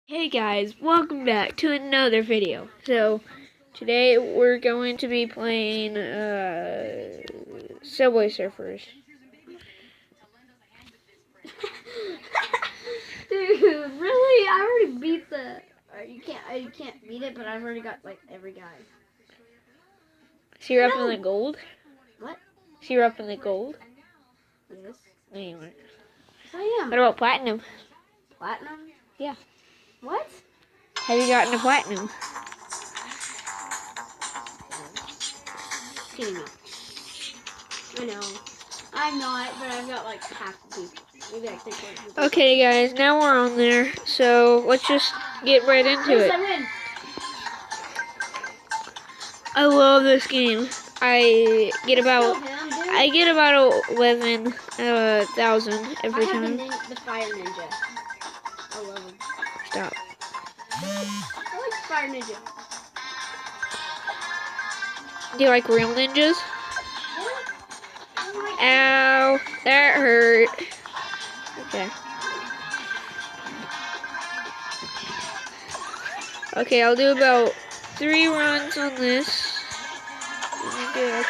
Hey guys, welcome back to another video. So, today we're going to be playing Subway Surfers. Dude, really? I already beat the. You can't beat it, but I've already got like every guy. So you're up in the gold? What? So you're up in the gold? Yes. No, you aren't. Yes, I am. What about platinum? Platinum? Yeah. What? Have you gotten a platinum? Kidding me. I know. I'm not, but I've got like half the people. Maybe I think one people. Okay guys, now we're on there. So let's just get right into Yes, it. I win. I love this game. I get about 11,000 every I have time. the fire ninja. I love him. Stop. I like fire ninja. Do you like real ninjas? Yeah. Ow, that hurt. Okay. Okay, I'll do about 3 runs on this. Let me get